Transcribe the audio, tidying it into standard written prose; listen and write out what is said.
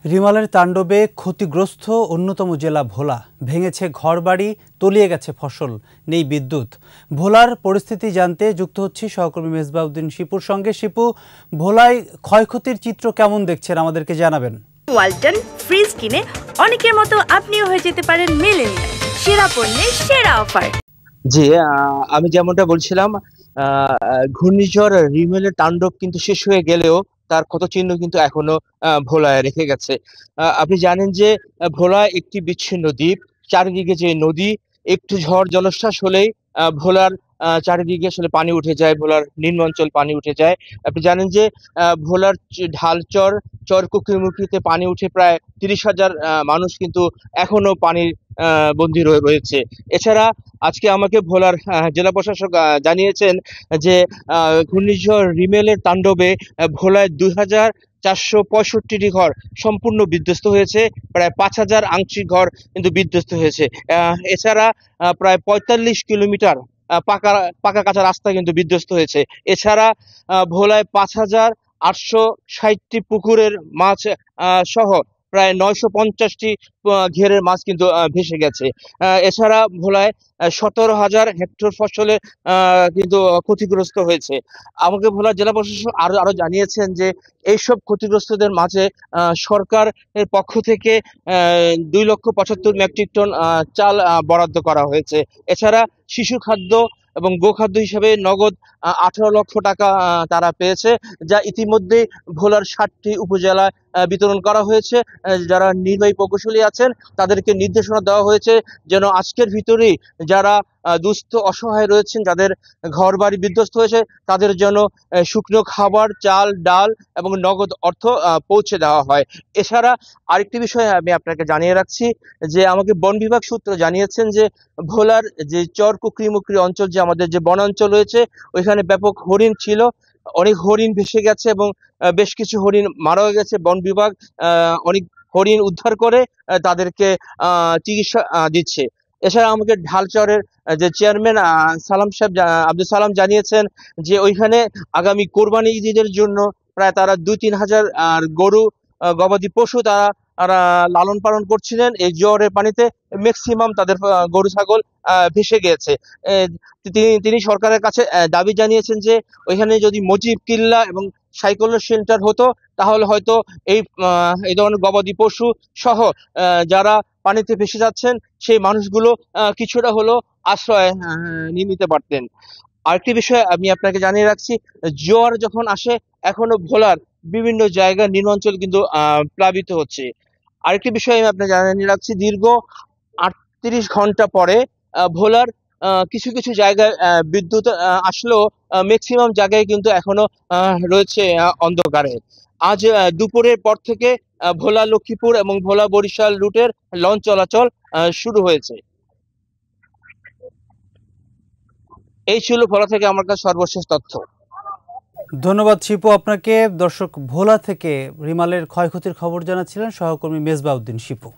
রিমালের তাণ্ডবে ক্ষতিগ্রস্ত অন্যতম জেলা ভোলা। ভেঙেছে ঘরবাড়ি, তলিয়ে গেছে ফসল, নেই বিদ্যুৎ। ভোলার পরিস্থিতি জানতে যুক্ত হচ্ছি সহকর্মী মেজবাউদ্দিন শিপুর সঙ্গে। শিপু, ভোলায় ক্ষয়ক্ষতির চিত্র কেমন দেখছেন আমাদেরকে জানাবেন। ওয়ালটন ফ্রিজ কিনে অনেকের মতো আপনিও হয়ে যেতে পারেন মিলেনিয়াল। সেরা পণ্যের সেরা অফার। জি, আমি যেমনটা বলছিলাম, ঘূর্ণিঝড় রিমেলের তাণ্ডব কিন্তু শেষ হয়ে গেলেও তার ক্ষতচিহ্ন কিন্তু এখনো ভোলায় রেখে গেছে। আপনি জানেন যে ভোলা একটি বিচ্ছিন্ন দ্বীপ। চারিদিকে যে নদী, একটু ঝড় জলোচ্ছ্বাস হলেই ভোলার চারিদিকে আসলে পানি উঠে যায়, ভোলার নিম্নাঞ্চল পানি উঠে যায়। আপনি জানেন যে ভোলার ঢালচর চরকুকিমুখিতে পানি উঠে প্রায় ৩০,০০০ মানুষ কিন্তু এখনো পানির বন্দী রয়েছে। এছাড়া আজকে আমাকে ভোলার জেলা প্রশাসক জানিয়েছেন যে ঘূর্ণিঝড় রিমেলের তাণ্ডবে ভোলায় ২,৪৬৫টি ঘর সম্পূর্ণ বিধ্বস্ত হয়েছে, প্রায় ৫,০০০ আংশিক ঘর কিন্তু বিধ্বস্ত হয়েছে। এছাড়া প্রায় ৪৫ কিলোমিটার পাকা কাঁচা রাস্তা কিন্তু বিধ্বস্ত হয়েছে। এছাড়া ভোলায় ৫,৮৬০টি পুকুরের মাছ সহ প্রায় ৯৫০টি ঘেরের মাছ কিন্তু ভেসে গেছে। এছাড়া ভোলায় ১৭,০০০ হেক্টর ফসলের কিন্তু ক্ষতিগ্রস্ত হয়েছে। আমাকে ভোলা জেলা প্রশাসক আরো জানিয়েছেন যে এইসব ক্ষতিগ্রস্তদের মাঝে সরকারের পক্ষ থেকে ২,৭৫,০০০ মেট্রিক টন চাল বরাদ্দ করা হয়েছে। এছাড়া শিশু খাদ্য এবং গোখাদ্য হিসেবে নগদ ১৮ লক্ষ টাকা তারা পেয়েছে, যা ইতিমধ্যে ভোলার ৭টি উপজেলায় বিতরণ করা হয়েছে। যারা নির্বাহী প্রকৌশলী আছেন তাদেরকে নির্দেশনা দেওয়া হয়েছে যেন আজকের ভিতরেই যারা দুস্থ অসহায় রয়েছেন, যাদের ঘর বাড়ি বিধ্বস্ত হয়েছে, তাদের জন্য শুকনো খাবার, চাল, ডাল এবং নগদ অর্থ পৌঁছে দেওয়া হয়। এছাড়া আরেকটি বিষয় আমি আপনাকে জানিয়ে রাখছি যে আমাকে বন বিভাগ সূত্র জানিয়েছেন যে ভোলার যে চর কুকরিমুকরি অঞ্চল, যে আমাদের যে বনাঞ্চল রয়েছে, ওইখানে ব্যাপক হরিণ ছিল। অনেক হরিণ ভেসে গেছে এবং বেশ কিছু হরিণ মারাও গেছে। বন বিভাগ অনেক হরিণ উদ্ধার করে তাদেরকে চিকিৎসা দিচ্ছে। এছাড়া আমাকে ঢালচরের যে চেয়ারম্যান আব্দুল সালাম জানিয়েছেন যে ওইখানে আগামী কোরবানি ঈদের জন্য প্রায় তারা ২-৩ হাজার গরু গবাদি পশু তারা লালন পালন করছিলেন। এই জোয়ারের পানিতে ম্যাক্সিমাম তাদের গরু ছাগল ভেসে গিয়েছে। তিনি সরকারের কাছে দাবি জানিয়েছেন যে ওইখানে যদি মজিব কিল্লা এবং সাইকোলজি সেন্টার হতো তাহলে হয়তো এই ধরনের গবাদি পশু সহ যারা পানিতে ভেসে যাচ্ছেন সেই মানুষগুলো কিছুটা হলেও আশ্রয় নিতে পারতেন। আরেকটি বিষয় আমি আপনাকে জানিয়ে রাখছি, জোয়ার যখন আসে এখনো ভোলার বিভিন্ন জায়গা নিম্নাঞ্চল কিন্তু প্লাবিত হচ্ছে। আরেকটি বিষয় আমি আপনাকে জানিয়ে রাখছি, দীর্ঘ ৩৮ ঘন্টা পরে ভোলার কিছু কিছু জায়গায় বিদ্যুৎ আসলেও ম্যাক্সিমাম জায়গায় কিন্তু এখনো রয়েছে অন্ধকারে। আজ দুপুরের পর থেকে ভোলা লক্ষ্মীপুর এবং ভোলা বরিশাল রুটের লঞ্চ চলাচল শুরু হয়েছে। এই ছিল ভোলা থেকে আমার কাছে সর্বশেষ তথ্য। ধন্যবাদ শিপু আপনাকে। দর্শক, ভোলা থেকে রিমালের ক্ষয়ক্ষতির খবর জানাচ্ছিলেন সহকর্মী মেজবাউদ্দিন শিপু।